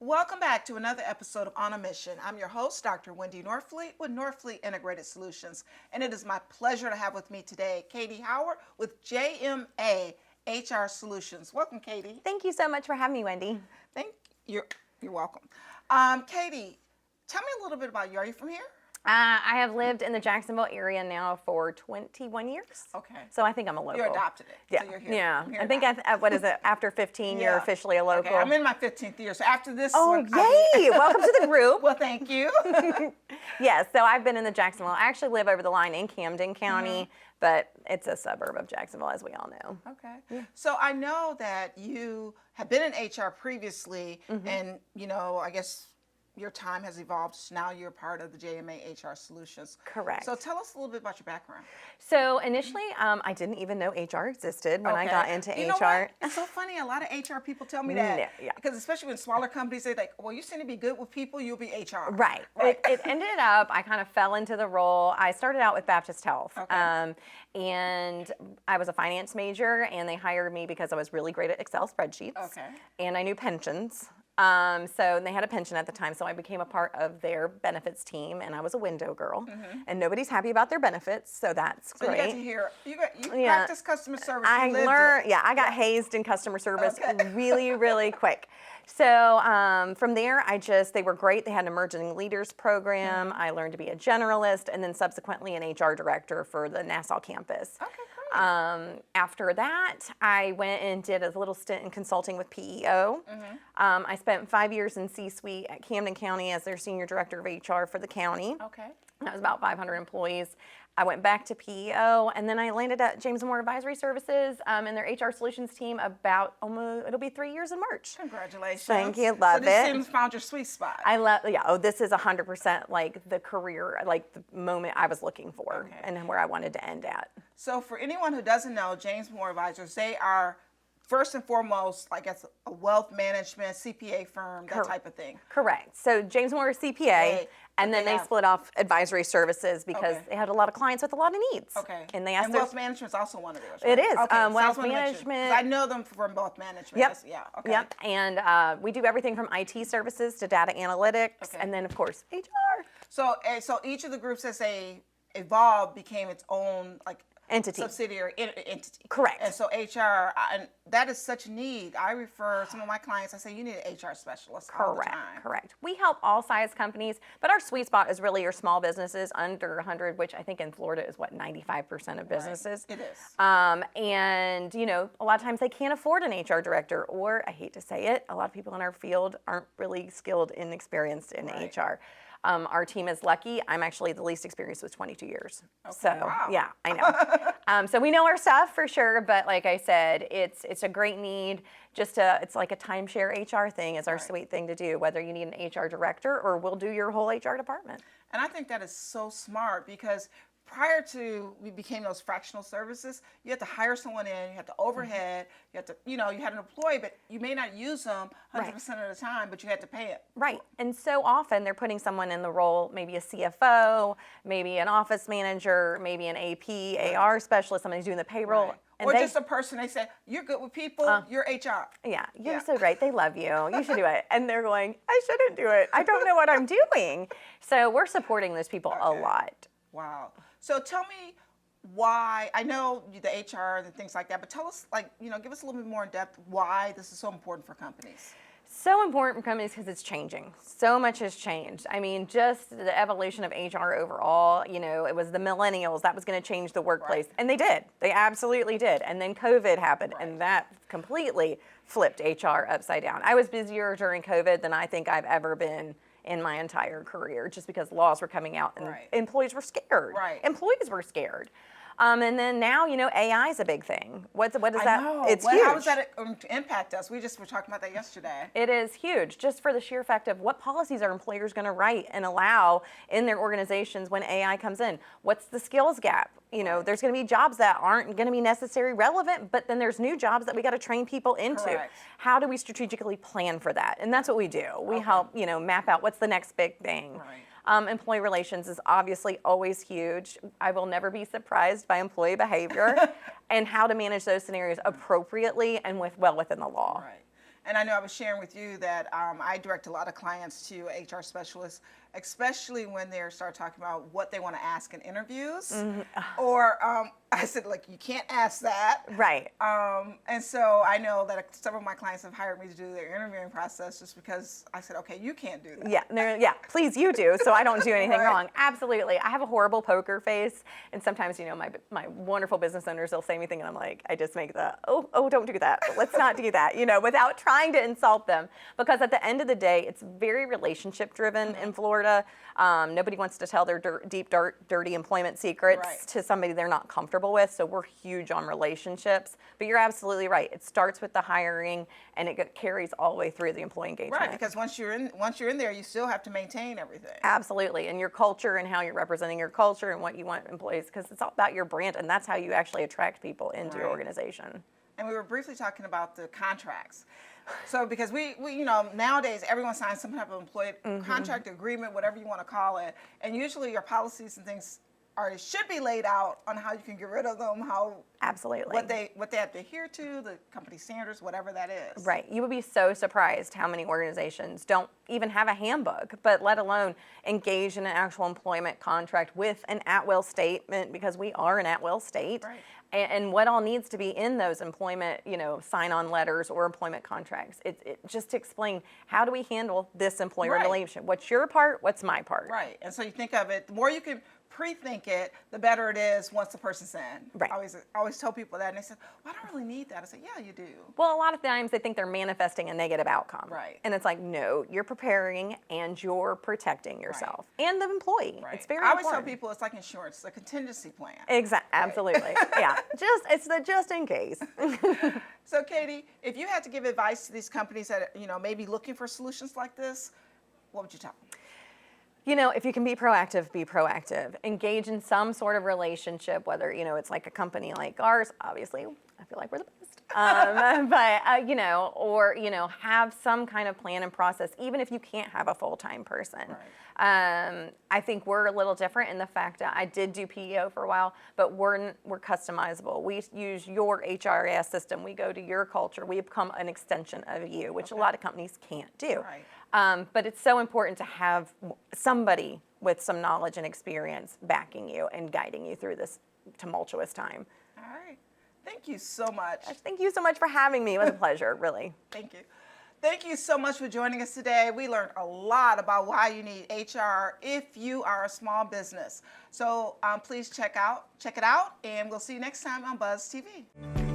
Welcome back to another episode of On a Mission. I'm your host, Dr. Wendy Norfleet with Norfleet Integrated Solutions. And it is my pleasure to have with me today Katie Howard with JMA HR Solutions. Welcome, Katie. Thank you so much for having me, Wendy. You're welcome. Katie, tell me a little bit about you. Are you from here? I have lived in the Jacksonville area now for 21 years. Okay. So I think I'm a local. You adopted it. Yeah. So you're here. Yeah. You're I think, what is it, after 15, you're officially a local? Okay, I'm in my 15th year. So after this one. Oh, yay! Welcome to the group. Well, thank you. Yes, so I've been in the Jacksonville. I actually live over the line in Camden County, but it's a suburb of Jacksonville, as we all know. Okay. Yeah. So I know that you have been in HR previously, and, I guess your time has evolved. So now you're part of the JMA HR Solutions. Correct. So tell us a little bit about your background. So initially, I didn't even know HR existed when I got into you HR. Know what? It's so funny. A lot of HR people tell me that. Yeah. Because especially when smaller companies, they're like, well, you seem to be good with people, you'll be HR. Right. It ended up, I kind of fell into the role. I started out with Baptist Health. Okay. And I was a finance major, and they hired me because I was really great at Excel spreadsheets. Okay. And I knew pensions. So they had a pension at the time, so I became a part of their benefits team, and I was a window girl. And nobody's happy about their benefits, so that's great. So you got to hear, you practice customer service. I got hazed in customer service really, really quick. So from there, they were great. They had an emerging leaders program. I learned to be a generalist, and then subsequently an HR director for the Nassau campus. Okay. After that, I went and did a little stint in consulting with PEO. I spent 5 years in C-suite at Camden County as their senior director of HR for the county. Okay. That was about 500 employees. I went back to PEO, and then I landed at James Moore Advisory Services in their HR Solutions team about it'll be 3 years in March. Congratulations. Thank you. Love it. So this found your sweet spot. This is 100% like the career, like the moment I was looking for and where I wanted to end at. So for anyone who doesn't know, James Moore Advisors, they are first and foremost, like as a wealth management, CPA firm, that type of thing. Correct. So James Moore is CPA, and then they split off advisory services because they had a lot of clients with a lot of needs. Okay. And they asked and wealth management is also one of theirs, It right? is. Okay. Wealth management. I know them from wealth management. Yep. Yeah. Okay. Yep. And we do everything from IT services to data analytics, and then of course HR. So each of the groups as they evolved became its own entity. Subsidiary entity. Correct. And so HR, and that is such a need. I refer some of my clients, I say, you need an HR specialist all the time. Correct. We help all size companies, but our sweet spot is really your small businesses under 100, which I think in Florida is 95% of businesses. Right. It is. And, a lot of times they can't afford an HR director, or I hate to say it, a lot of people in our field aren't really skilled and experienced in HR. Our team is lucky. I'm actually the least experienced with 22 years. Okay, so wow. yeah, I know. So we know our stuff for sure, but like I said, it's a great need. It's like a timeshare HR thing is our sweet thing to do, whether you need an HR director or we'll do your whole HR department. And I think that is so smart because prior to we became those fractional services, you had to hire someone in, you had to overhead, you had to, you had an employee, but you may not use them 100% of the time, but you had to pay it. Right. And so often they're putting someone in the role, maybe a CFO, maybe an office manager, maybe an AP, AR specialist, somebody who's doing the payroll. Right. And or just a person, they say, you're good with people, you're HR. Yeah, you're so great. They love you. You should do it. And they're going, I shouldn't do it. I don't know what I'm doing. So we're supporting those people a lot. Wow. So tell me why, I know the HR and things like that, but tell us, give us a little bit more in depth why this is so important for companies. So important for companies because it's changing. So much has changed. I mean, just the evolution of HR overall, it was the millennials that was going to change the workplace. Right. And they did. They absolutely did. And then COVID happened, and that completely flipped HR upside down. I was busier during COVID than I think I've ever been in my entire career, just because laws were coming out and employees were scared. Right. Employees were scared. And then now, AI is a big thing. What is that? Know. It's huge. How does that impact us? We just were talking about that yesterday. It is huge, just for the sheer fact of what policies are employers going to write and allow in their organizations when AI comes in. What's the skills gap? There's going to be jobs that aren't going to be necessarily relevant, but then there's new jobs that we got to train people into. Correct. How do we strategically plan for that? And that's what we do. We help, map out what's the next big thing. Right. Employee relations is obviously always huge. I will never be surprised by employee behavior and how to manage those scenarios appropriately and within the law. Right. And I know I was sharing with you that I direct a lot of clients to HR specialists, especially when they start talking about what they want to ask in interviews. Or I said, like, you can't ask that. Right. And so I know that several of my clients have hired me to do their interviewing process just because I said, okay, you can't do that. Yeah, please you do, so I don't do anything Right. wrong. Absolutely. I have a horrible poker face, and sometimes, my wonderful business owners, they'll say anything, and I'm like, I just make oh, don't do that. Let's not do that, without trying to insult them. Because at the end of the day, it's very relationship driven in Florida. Nobody wants to tell their deep, dirty employment secrets Right. to somebody they're not comfortable with, so we're huge on relationships. But you're absolutely right. It starts with the hiring, and it carries all the way through the employee engagement. Right, because once you're in there, you still have to maintain everything. Absolutely, and your culture and how you're representing your culture and what you want employees, because it's all about your brand, and that's how you actually attract people into your Right. organization. And we were briefly talking about the contracts. So because we nowadays everyone signs some type of employee contract agreement, whatever you want to call it, and usually your policies and things should be laid out on how you can get rid of them, Absolutely. what they have to adhere to, the company standards, whatever that is. Right. You would be so surprised how many organizations don't even have a handbook, but let alone engage in an actual employment contract with an at-will statement, because we are an at-will state. Right. And what all needs to be in those employment, sign-on letters or employment contracts. It just to explain, how do we handle this employer Right. relationship? What's your part? What's my part? Right. And so you think of it, the more you can pre-think it, the better it is once the person's in. Right. I always tell people that, and they say, well, I don't really need that. I say, yeah, you do. Well, a lot of times they think they're manifesting a negative outcome. Right. And it's like, no, you're preparing and you're protecting yourself and the employee. Right. It's very I always important. tell people it's like insurance, it's a contingency plan. Exactly. Absolutely. Yeah. It's the just in case. So, Katie, if you had to give advice to these companies that may be looking for solutions like this, what would you tell them? If you can be proactive, be proactive. Engage in some sort of relationship, whether, it's like a company like ours, obviously, I feel like we're the best. Or, have some kind of plan and process, even if you can't have a full-time person. Right. I think we're a little different in the fact that I did do PEO for a while, but we're customizable. We use your HRS system. We go to your culture. We become an extension of you, which a lot of companies can't do. Right. But it's so important to have somebody with some knowledge and experience backing you and guiding you through this tumultuous time. All right. Thank you so much. Thank you so much for having me. It was a pleasure, really. Thank you. Thank you so much for joining us today. We learned a lot about why you need HR if you are a small business. So please check it out, and we'll see you next time on Buzz TV.